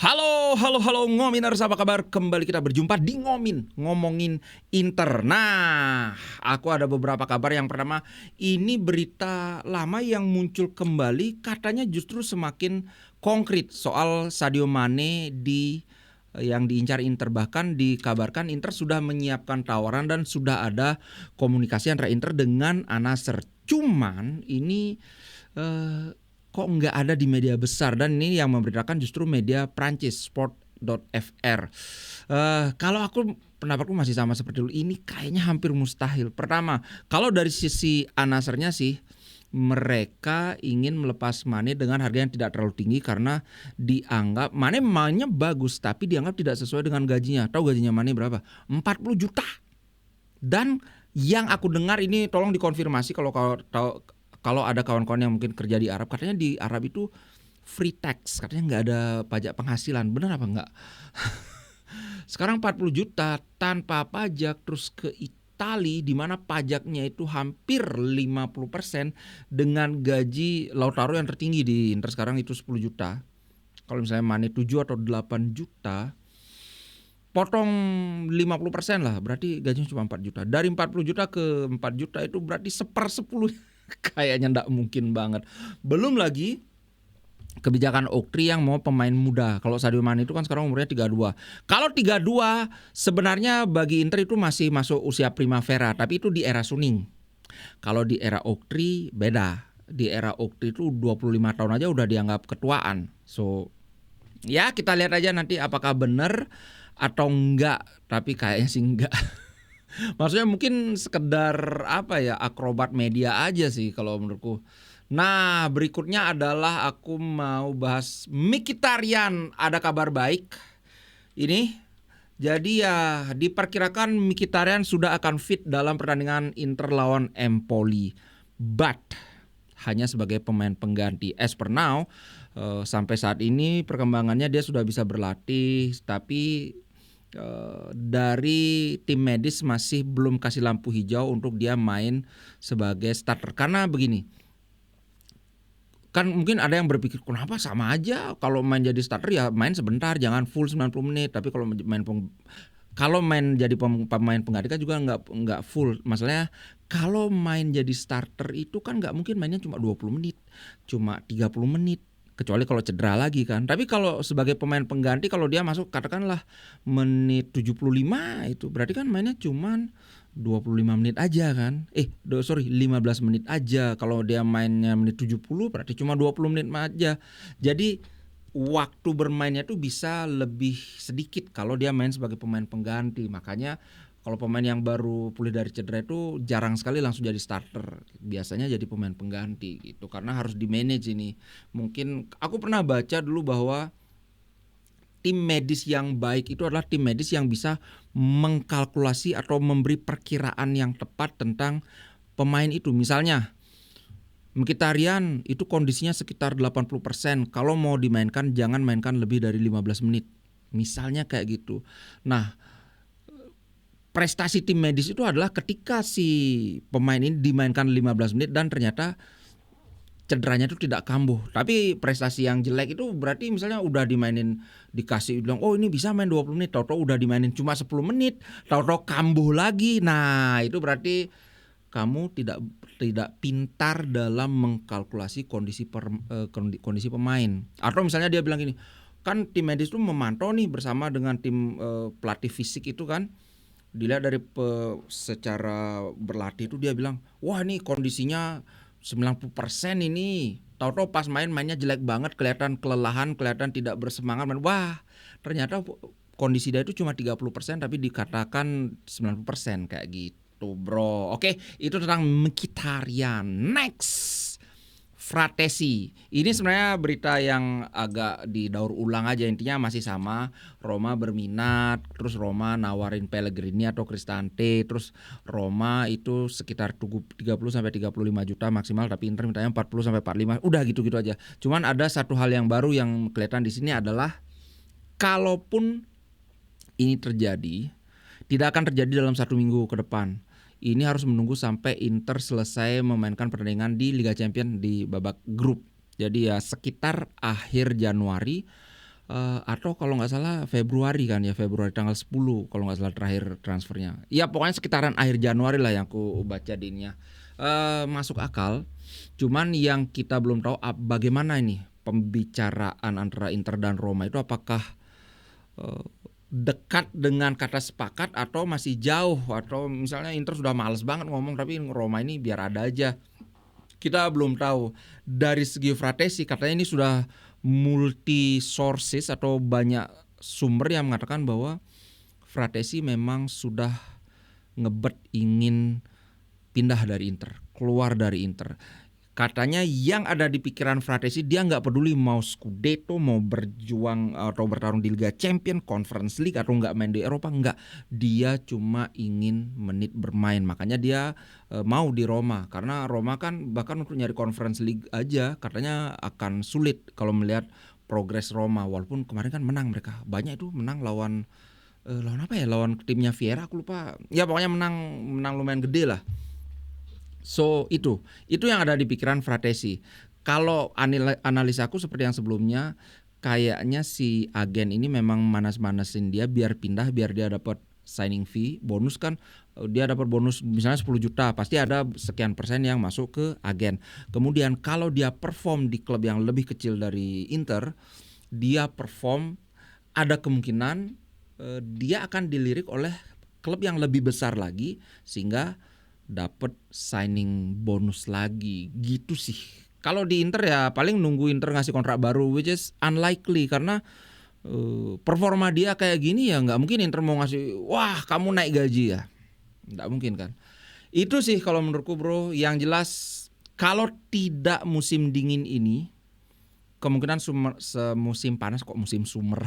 Halo Ngominers, apa kabar? Kembali kita berjumpa di ngomongin Inter. Nah, aku ada beberapa kabar. Yang pertama, ini berita lama yang muncul kembali, katanya justru semakin konkret soal Sadio Mane yang diincar Inter. Bahkan dikabarkan Inter sudah menyiapkan tawaran dan sudah ada komunikasi antara Inter dengan Al-Nassr. Cuman ini kok nggak ada di media besar, dan ini yang memberitakan justru media Prancis sport.fr. Kalau pendapatku masih sama seperti dulu, ini kayaknya hampir mustahil. Pertama, kalau dari sisi Al-Nassr-nya sih, mereka ingin melepas Mane dengan harga yang tidak terlalu tinggi karena dianggap Mane mainnya bagus tapi dianggap tidak sesuai dengan gajinya. Tahu gajinya Mane berapa? 40 juta. Dan yang aku dengar ini, tolong dikonfirmasi kalau ada kawan-kawan yang mungkin kerja di Arab, katanya di Arab itu free tax, katanya nggak ada pajak penghasilan. Benar apa enggak? Sekarang 40 juta tanpa pajak, terus ke Itali di mana pajaknya itu hampir 50% dengan gaji Lautaro yang tertinggi di Inter sekarang itu 10 juta. Kalau misalnya Mane 7 atau 8 juta, potong 50% lah, berarti gajinya cuma 4 juta. Dari 40 juta ke 4 juta itu berarti 1/10. Kayaknya nggak mungkin banget. Belum lagi kebijakan Oktri yang mau pemain muda. Kalau Sadio Mane itu kan sekarang umurnya 32. Kalau 32 sebenarnya bagi Inter itu masih masuk usia primavera, tapi itu di era Suning. Kalau di era Oktri beda. Di era Oktri itu 25 tahun aja udah dianggap ketuaan. So, ya kita lihat aja nanti apakah benar atau enggak, tapi kayaknya sih enggak. Maksudnya mungkin sekedar akrobat media aja sih kalau menurutku. Nah, berikutnya adalah aku mau bahas Mkhitaryan. Ada kabar baik ini. Jadi ya diperkirakan Mkhitaryan sudah akan fit dalam pertandingan Inter lawan Empoli, but hanya sebagai pemain pengganti. As per now, sampai saat ini perkembangannya dia sudah bisa berlatih, tapi dari tim medis masih belum kasih lampu hijau untuk dia main sebagai starter. Karena begini, kan mungkin ada yang berpikir kenapa sama aja, kalau main jadi starter ya main sebentar, jangan full 90 menit. Tapi kalau main jadi pemain pengganti kan juga nggak full. Masalahnya kalau main jadi starter itu kan nggak mungkin mainnya cuma 20 menit, cuma 30 menit. Kecuali kalau cedera lagi kan. Tapi kalau sebagai pemain pengganti, kalau dia masuk katakanlah menit 75, itu berarti kan mainnya cuman 25 menit aja kan. 15 menit aja. Kalau dia mainnya menit 70 berarti cuma 20 menit aja. Jadi waktu bermainnya tuh bisa lebih sedikit kalau dia main sebagai pemain pengganti. Makanya kalau pemain yang baru pulih dari cedera itu jarang sekali langsung jadi starter. Biasanya jadi pemain pengganti gitu, karena harus di manage ini. Mungkin aku pernah baca dulu bahwa tim medis yang baik itu adalah tim medis yang bisa mengkalkulasi atau memberi perkiraan yang tepat tentang pemain itu. Misalnya Mkhitaryan itu kondisinya sekitar 80%. Kalau mau dimainkan jangan mainkan lebih dari 15 menit. Misalnya kayak gitu. Nah, prestasi tim medis itu adalah ketika si pemain ini dimainkan 15 menit dan ternyata cederanya itu tidak kambuh. Tapi prestasi yang jelek itu berarti misalnya udah dikasih bilang, oh ini bisa main 20 menit, tahu-tahu udah dimainin cuma 10 menit, tahu-tahu kambuh lagi. Nah, itu berarti kamu tidak pintar dalam mengkalkulasi kondisi pemain. Atau misalnya dia bilang gini, kan tim medis itu memantau nih bersama dengan tim pelatih fisik itu kan. Dilihat dari secara berlatih itu dia bilang, wah ini kondisinya 90% ini. Tahu-tahu pas mainnya jelek banget, kelihatan kelelahan, kelihatan tidak bersemangat. Wah, ternyata kondisi dia itu cuma 30% tapi dikatakan 90% kayak gitu, bro. Oke, itu tentang Mkhitaryan. Next, Fratesi. Ini sebenarnya berita yang agak didaur ulang aja, intinya masih sama. Roma berminat, terus Roma nawarin Pellegrini atau Cristante, terus Roma itu sekitar 30 sampai 35 juta maksimal, tapi Inter mintanya 40 sampai 45. Udah gitu-gitu aja. Cuman ada satu hal yang baru yang kelihatan di sini adalah kalaupun ini terjadi, tidak akan terjadi dalam 1 minggu ke depan. Ini harus menunggu sampai Inter selesai memainkan pertandingan di Liga Champions di babak grup. Jadi ya sekitar akhir Januari atau kalau nggak salah Februari kan ya, Februari tanggal 10 kalau nggak salah terakhir transfernya. Ya pokoknya sekitaran akhir Januari lah yang aku baca di ininya. Masuk akal. Cuman yang kita belum tahu bagaimana ini pembicaraan antara Inter dan Roma itu, apakah dekat dengan kata sepakat atau masih jauh, atau misalnya Inter sudah males banget ngomong tapi Roma ini biar ada aja. Kita belum tahu. Dari segi Fratesi katanya ini sudah multi sources atau banyak sumber yang mengatakan bahwa Fratesi memang sudah ngebet ingin pindah dari Inter, keluar dari Inter. Katanya yang ada di pikiran Fratesi, dia nggak peduli mau Scudetto, mau berjuang atau bertarung di Liga Champion, Conference League, atau nggak main di Eropa, nggak. Dia cuma ingin menit bermain. Makanya dia mau di Roma, karena Roma kan bahkan untuk nyari Conference League aja katanya akan sulit kalau melihat progres Roma. Walaupun kemarin kan menang mereka, banyak itu menang lawan apa ya, lawan timnya Vieira, aku lupa. Ya pokoknya menang lumayan gede lah. So itu yang ada di pikiran Fratesi. Kalau analisa aku seperti yang sebelumnya, kayaknya si agen ini memang manas-manasin dia biar pindah, biar dia dapat signing fee, bonus kan. Dia dapat bonus misalnya 10 juta, pasti ada sekian persen yang masuk ke agen. Kemudian kalau dia perform di klub yang lebih kecil dari Inter, dia perform, ada kemungkinan dia akan dilirik oleh klub yang lebih besar lagi sehingga dapat signing bonus lagi gitu sih. Kalau di Inter ya paling nunggu Inter ngasih kontrak baru, which is unlikely karena performa dia kayak gini ya nggak mungkin Inter mau ngasih wah kamu naik gaji ya, nggak mungkin kan. Itu sih kalau menurutku bro. Yang jelas kalau tidak musim dingin ini, kemungkinan musim panas kok musim summer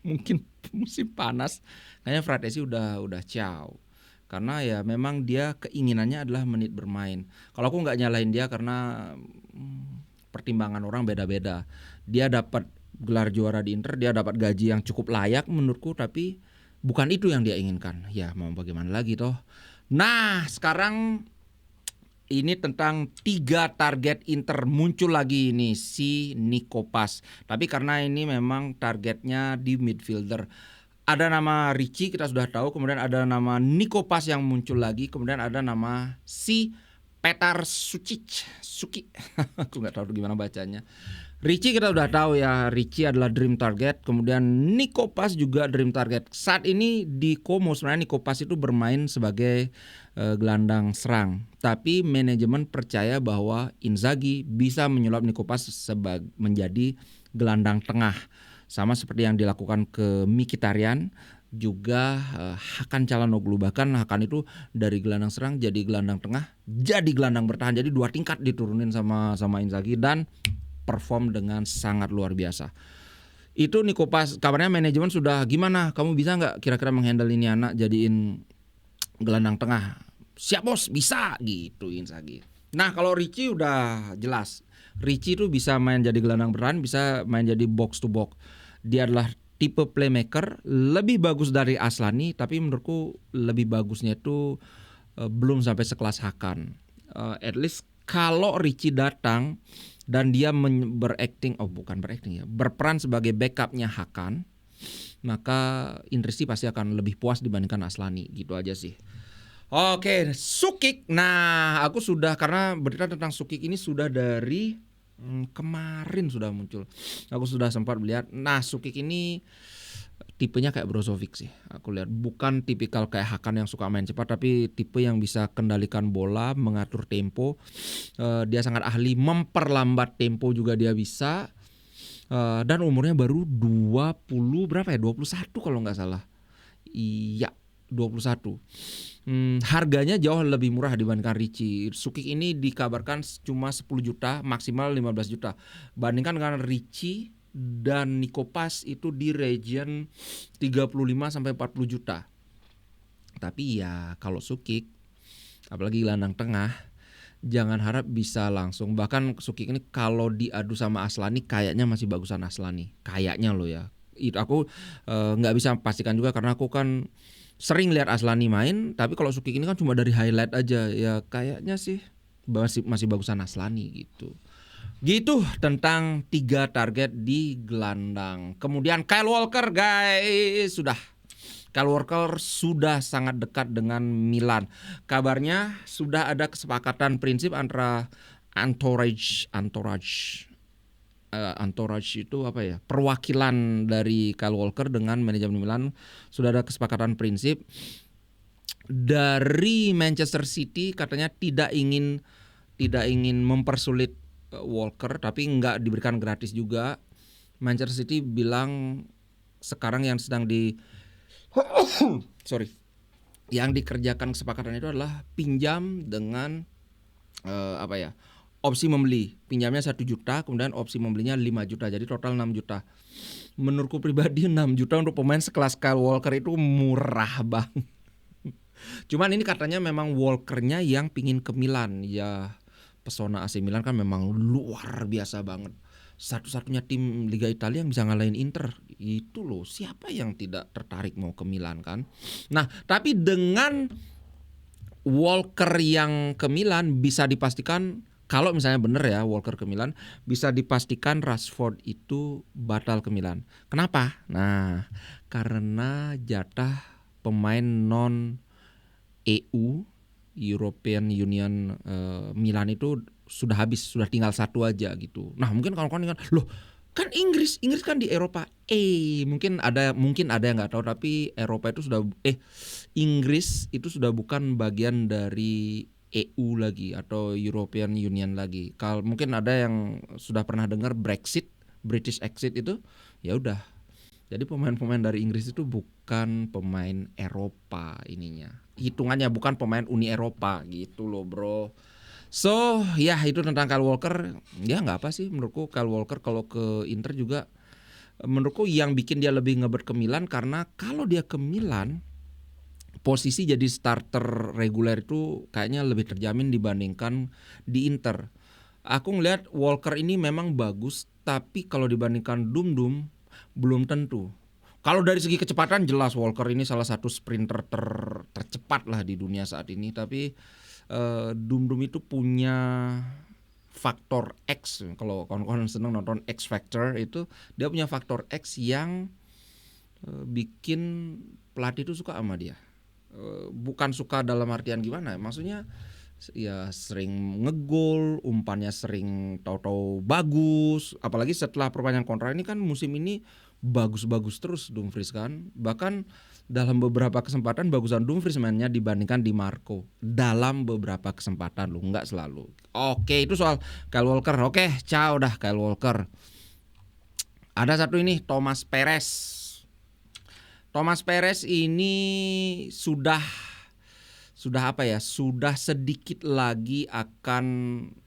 mungkin musim panas kayaknya Fratesi udah ciao. Karena ya memang dia keinginannya adalah menit bermain. Kalau aku nggak nyalahin dia karena pertimbangan orang beda-beda. Dia dapat gelar juara di Inter, dia dapat gaji yang cukup layak menurutku, tapi bukan itu yang dia inginkan. Ya mau bagaimana lagi toh. Nah sekarang ini tentang 3 target Inter muncul lagi ini si Nico Paz. Tapi karena ini memang targetnya di midfielder. Ada nama Ricci kita sudah tahu, kemudian ada nama Nico Paz yang muncul lagi, kemudian ada nama si Petar Suki. Aku nggak tahu gimana bacanya. Ricci kita sudah tahu ya, Ricci adalah dream target, kemudian Nico Paz juga dream target. Saat ini di Como sebenarnya Nico Paz itu bermain sebagai gelandang serang, tapi manajemen percaya bahwa Inzaghi bisa menyulap Nico Paz menjadi gelandang tengah. Sama seperti yang dilakukan ke Mkhitaryan, juga Hakan Çalhanoğlu. Bahkan Hakan itu dari gelandang serang jadi gelandang tengah, jadi gelandang bertahan. Jadi 2 tingkat diturunin sama Inzaghi dan perform dengan sangat luar biasa. Itu Nico Paz, kabarnya manajemen sudah gimana? Kamu bisa nggak kira-kira menghandle ini anak jadiin gelandang tengah? Siap bos, bisa gitu Inzaghi. Nah kalau Ricci udah jelas. Ricci itu bisa main jadi gelandang bertahan, bisa main jadi box to box. Dia adalah tipe playmaker, lebih bagus dari Aslani, tapi menurutku lebih bagusnya itu belum sampai sekelas Hakan. At least kalau Ricci datang dan dia berperan sebagai backupnya Hakan, maka Indristi pasti akan lebih puas dibandingkan Aslani, gitu aja sih. Oke, Sukik. Nah, aku sudah, karena berita tentang Sukik ini sudah dari kemarin sudah muncul. Aku sudah sempat melihat. Nah, Sukik ini tipenya kayak Brozovic sih. Aku lihat bukan tipikal kayak Hakan yang suka main cepat, tapi tipe yang bisa kendalikan bola, mengatur tempo. Dia sangat ahli memperlambat tempo juga dia bisa. Dan umurnya baru 21 kalau nggak salah. Iya, 21. Harganya jauh lebih murah dibandingkan Ricci. Sukik ini dikabarkan cuma 10 juta, maksimal 15 juta. Bandingkan dengan Ricci dan Nico Paz itu di region 35 sampai 40 juta. Tapi ya kalau Sukik, apalagi gelandang tengah, jangan harap bisa langsung. Bahkan Sukik ini kalau diadu sama Aslani kayaknya masih bagusan Aslani. Kayaknya loh ya. Itu aku nggak bisa pastikan juga karena aku kan sering lihat Aslani main, tapi kalau Sukik ini kan cuma dari highlight aja. Ya kayaknya sih masih bagusan Aslani gitu. Gitu tentang 3 target di gelandang. Kemudian Kyle Walker guys, Kyle Walker sudah sangat dekat dengan Milan. Kabarnya sudah ada kesepakatan prinsip antara entourage itu apa ya? Perwakilan dari Kyle Walker dengan manajemen Milan sudah ada kesepakatan prinsip. Dari Manchester City katanya tidak ingin mempersulit Walker, tapi nggak diberikan gratis juga. Manchester City bilang sekarang yang sedang yang dikerjakan kesepakatan itu adalah pinjam dengan opsi membeli. Pinjamnya 1 juta, kemudian opsi membelinya 5 juta, jadi total 6 juta. Menurutku pribadi 6 juta untuk pemain sekelas Kyle Walker itu murah banget. Cuman ini katanya memang Walkernya yang pingin ke Milan. Ya pesona AC Milan kan memang luar biasa banget. Satu-satunya tim Liga Italia yang bisa ngalahin Inter. Itu loh, siapa yang tidak tertarik mau ke Milan kan. Nah tapi dengan Walker yang ke Milan bisa dipastikan, kalau misalnya bener ya Walker ke Milan, bisa dipastikan Rashford itu batal ke Milan. Kenapa? Nah karena jatah pemain non EU European Union Milan itu sudah habis, sudah tinggal 1 aja gitu. Nah mungkin kawan-kawan kan, loh kan Inggris kan di Eropa. Mungkin ada yang nggak tahu, tapi Eropa itu sudah Inggris itu sudah bukan bagian dari EU lagi atau European Union lagi. Kalau mungkin ada yang sudah pernah dengar British exit itu, ya udah. Jadi pemain-pemain dari Inggris itu bukan pemain Eropa ininya. Hitungannya bukan pemain Uni Eropa gitu loh bro. So ya itu tentang Kyle Walker. Ya nggak apa sih menurutku Kyle Walker kalau ke Inter juga. Menurutku yang bikin dia lebih ngebet ke Milan karena kalau dia ke Milan posisi jadi starter reguler itu kayaknya lebih terjamin dibandingkan di Inter. Aku ngelihat Walker ini memang bagus, tapi kalau dibandingkan Dum belum tentu. Kalau dari segi kecepatan jelas Walker ini salah satu sprinter tercepat lah di dunia saat ini. Tapi Dum itu punya faktor X. Kalau kawan-kawan seneng nonton X Factor itu, dia punya faktor X yang bikin pelatih itu suka sama dia. Bukan suka dalam artian gimana, maksudnya ya sering ngegol, umpannya sering tahu-tahu bagus. Apalagi setelah perpanjangan kontrak ini kan musim ini bagus-bagus terus Dumfries kan. Bahkan dalam beberapa kesempatan bagusan Dumfries mainnya dibandingkan Di Marco. Dalam beberapa kesempatan loh, nggak selalu. Oke, itu soal Kyle Walker. Oke, ciao dah Kyle Walker. Ada satu ini Thomas Perez ini sudah sedikit lagi akan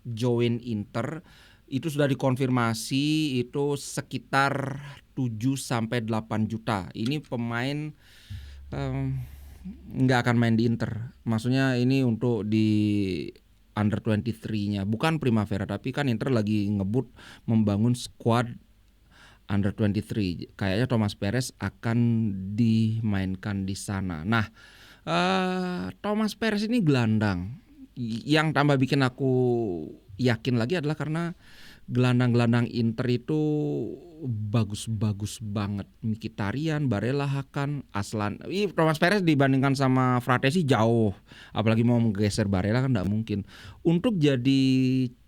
join Inter. Itu sudah dikonfirmasi, itu sekitar 7-8 juta. Ini pemain nggak akan main di Inter. Maksudnya ini untuk di under 23-nya, bukan Primavera, tapi kan Inter lagi ngebut membangun squad under 23. Kayaknya Thomas Perez akan dimainkan di sana. Nah, Thomas Perez ini gelandang. Yang tambah bikin aku yakin lagi adalah karena gelandang-gelandang Inter itu bagus-bagus banget. Mkhitaryan, Barella, Hakan, Aslan. Thomas Perez dibandingkan sama Fratesi jauh. Apalagi mau menggeser Barella kan nggak mungkin. Untuk jadi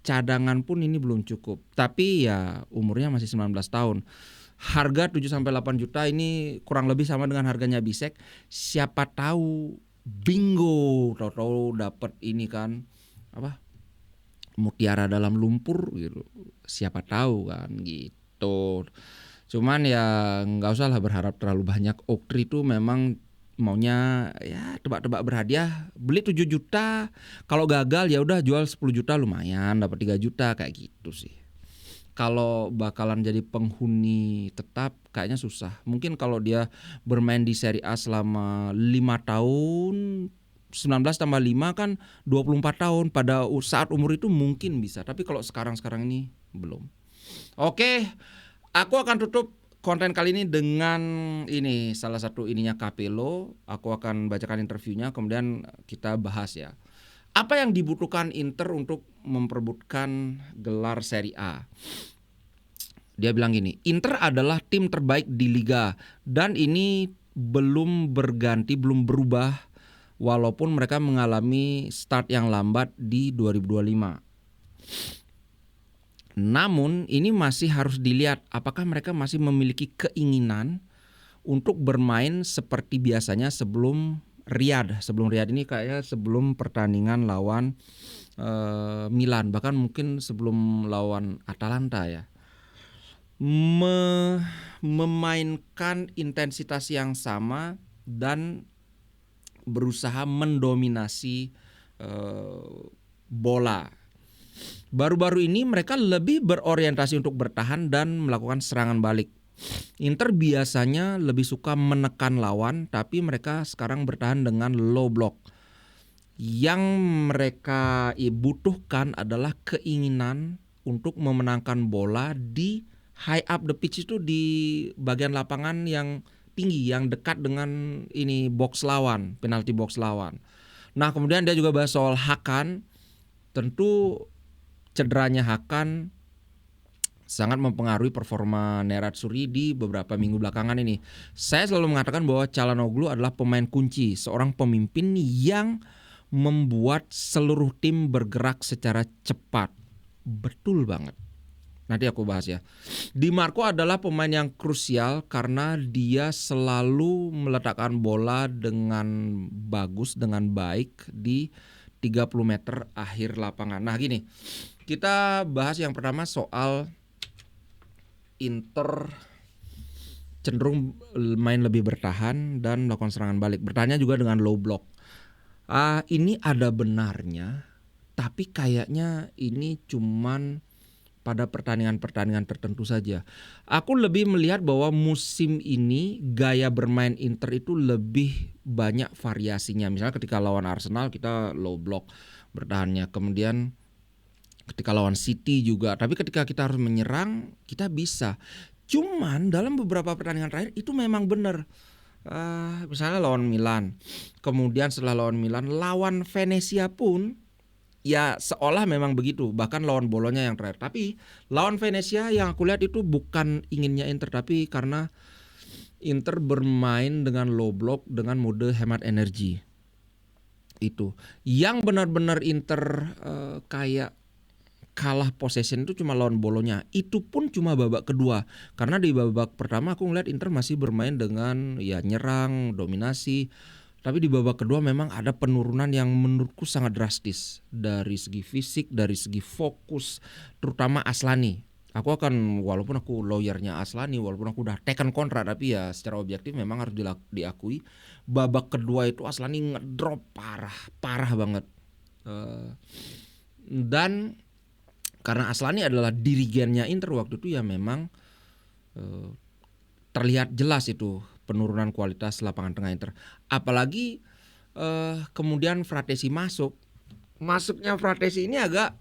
cadangan pun ini belum cukup. Tapi ya umurnya masih 19 tahun. Harga 7-8 juta ini kurang lebih sama dengan harganya Bisek. Siapa tahu bingo, tahu-tahu dapat ini kan mutiara dalam lumpur gitu. Siapa tahu kan gitu. Cuman ya nggak usah lah berharap terlalu banyak. Oaktri itu memang maunya ya tebak-tebak berhadiah, beli 7 juta. Kalau gagal ya udah jual 10 juta lumayan, dapat 3 juta kayak gitu sih. Kalau bakalan jadi penghuni tetap kayaknya susah. Mungkin kalau dia bermain di Serie A selama 5 tahun, 19 tambah 5 kan 24 tahun. Pada saat umur itu mungkin bisa. Tapi kalau sekarang ini belum. Oke, aku akan tutup konten kali ini dengan ini, salah satu ininya Capello. Aku akan bacakan interviewnya, kemudian kita bahas ya. Apa yang dibutuhkan Inter untuk memperebutkan gelar Serie A? Dia bilang gini, Inter adalah tim terbaik di Liga dan ini belum berganti, belum berubah walaupun mereka mengalami start yang lambat di 2025. Namun ini masih harus dilihat apakah mereka masih memiliki keinginan untuk bermain seperti biasanya sebelum Riyadh. Sebelum Riyadh ini kayaknya sebelum pertandingan lawan Milan, bahkan mungkin sebelum lawan Atalanta ya. Memainkan intensitas yang sama dan berusaha mendominasi bola. Baru-baru ini mereka lebih berorientasi untuk bertahan dan melakukan serangan balik. Inter biasanya lebih suka menekan lawan, tapi mereka sekarang bertahan dengan low block. Yang mereka butuhkan adalah keinginan untuk memenangkan bola di high up the pitch, itu di bagian lapangan yang tinggi, yang dekat dengan ini box lawan, penalti box lawan. Nah, kemudian dia juga bahas soal Hakan. Tentu cederanya Hakan sangat mempengaruhi performa Nerazzurri di beberapa minggu belakangan ini. Saya selalu mengatakan bahwa Çalhanoğlu adalah pemain kunci, seorang pemimpin yang membuat seluruh tim bergerak secara cepat. Betul banget. Nanti aku bahas ya. Di Marco adalah pemain yang krusial karena dia selalu meletakkan bola dengan bagus, dengan baik di 30 meter akhir lapangan. Nah gini, kita bahas yang pertama soal Inter cenderung main lebih bertahan dan melakukan serangan balik. Bertahannya juga dengan low block. Ini ada benarnya, tapi kayaknya ini cuman pada pertandingan-pertandingan tertentu saja. Aku lebih melihat bahwa musim ini gaya bermain Inter itu lebih banyak variasinya. Misalnya ketika lawan Arsenal kita low block bertahannya. Kemudian ketika lawan City juga. Tapi ketika kita harus menyerang, kita bisa. Cuman dalam beberapa pertandingan terakhir itu memang benar. Misalnya lawan Milan. Kemudian setelah lawan Milan, lawan Venezia pun ya seolah memang begitu. Bahkan lawan Bolonya yang terakhir. Tapi lawan Venezia yang aku lihat itu bukan inginnya Inter, tapi karena Inter bermain dengan low block, dengan mode hemat energi. Itu yang benar-benar Inter kayak kalah possession itu cuma lawan Bolonya. Itu pun cuma babak kedua. Karena di babak pertama aku ngeliat Inter masih bermain dengan ya nyerang, dominasi. Tapi di babak kedua memang ada penurunan yang menurutku sangat drastis. Dari segi fisik, dari segi fokus, terutama Aslani. Walaupun aku lawyernya Aslani, walaupun aku udah tekan kontrak, tapi ya secara objektif memang harus diakui. Babak kedua itu Aslani ngedrop parah banget. Dan karena Aslani adalah dirigennya Inter waktu itu ya memang terlihat jelas itu penurunan kualitas lapangan tengah Inter. Apalagi kemudian Fratesi masuknya Fratesi ini agak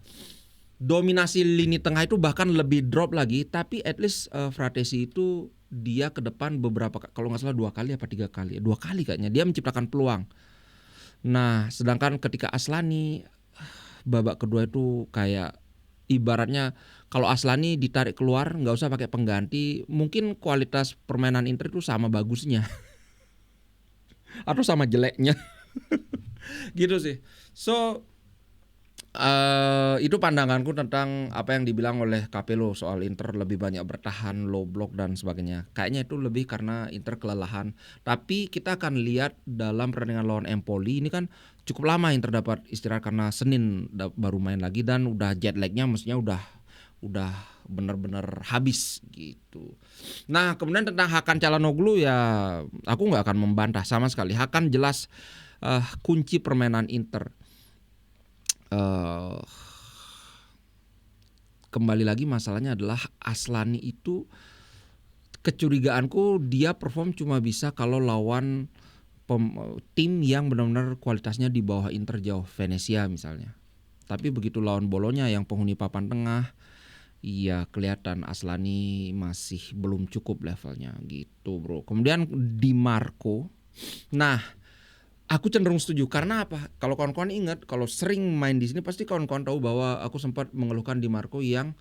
dominasi lini tengah itu bahkan lebih drop lagi. Tapi at least Fratesi itu dia ke depan beberapa, kalau nggak salah 2 kali apa 3 kali, 2 kali kayaknya dia menciptakan peluang. Nah sedangkan ketika Aslani babak kedua itu kayak ibaratnya kalau Aslani ditarik keluar nggak usah pakai pengganti, mungkin kualitas permainan Inter itu sama bagusnya atau sama jeleknya gitu sih. So itu pandanganku tentang apa yang dibilang oleh Capello soal Inter lebih banyak bertahan, low block dan sebagainya. Kayaknya itu lebih karena Inter kelelahan. Tapi kita akan lihat dalam pertandingan lawan Empoli ini kan cukup lama Inter dapat istirahat karena Senin baru main lagi dan udah jet lagnya mestinya udah benar-benar habis gitu. Nah kemudian tentang Hakan Çalhanoğlu ya aku nggak akan membantah sama sekali. Hakan jelas kunci permainan Inter. Kembali lagi masalahnya adalah Aslani itu kecurigaanku dia perform cuma bisa kalau lawan tim yang benar-benar kualitasnya di bawah Inter jauh, Venezia misalnya. Tapi begitu lawan Bolonya yang penghuni papan tengah, iya kelihatan Aslani masih belum cukup levelnya gitu bro. Kemudian Di Marco, nah Aku cenderung setuju karena apa? Kalau kawan-kawan ingat, kalau sering main di sini pasti kawan-kawan tahu bahwa aku sempat mengeluhkan Di Marco yang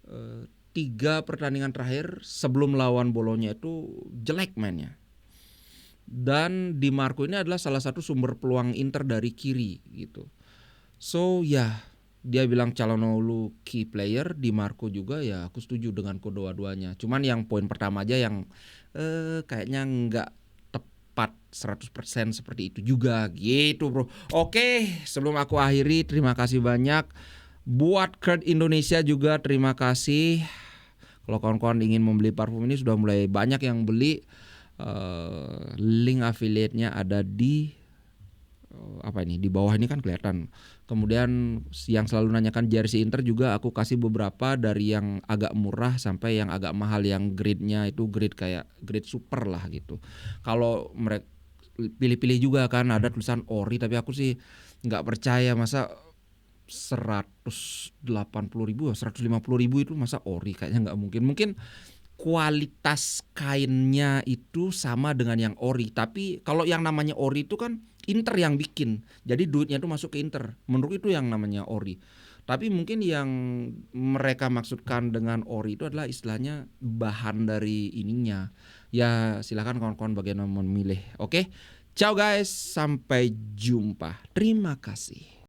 3 pertandingan terakhir sebelum lawan Bolonya itu jelek mainnya. Dan Di Marco ini adalah salah satu sumber peluang Inter dari kiri gitu. So ya, dia bilang Calhanoglu key player, Di Marco juga, ya aku setuju dengan kedua-duanya. Cuman yang poin pertama aja yang kayaknya nggak tepat 100% seperti itu juga gitu bro. Oke, sebelum aku akhiri, terima kasih banyak buat Kurt Indonesia juga, terima kasih. Kalau kawan-kawan ingin membeli parfum ini sudah mulai banyak yang beli. Link affiliate-nya ada di apa ini, di bawah ini kan kelihatan. Kemudian yang selalu nanyakan jersey Inter juga aku kasih beberapa, dari yang agak murah sampai yang agak mahal, yang grade-nya itu grade kayak grade super lah gitu. Kalau mereka pilih-pilih juga kan ada tulisan ori, tapi aku sih nggak percaya, masa 180.000, 150.000 itu masa ori, kayaknya nggak mungkin. Mungkin kualitas kainnya itu sama dengan yang ori, tapi kalau yang namanya ori itu kan Inter yang bikin, jadi duitnya itu masuk ke Inter, menurut itu yang namanya ori. Tapi mungkin yang mereka maksudkan dengan ori itu adalah istilahnya bahan dari ininya. Ya silakan kawan-kawan bagaimana memilih. Oke, ciao guys, sampai jumpa, terima kasih.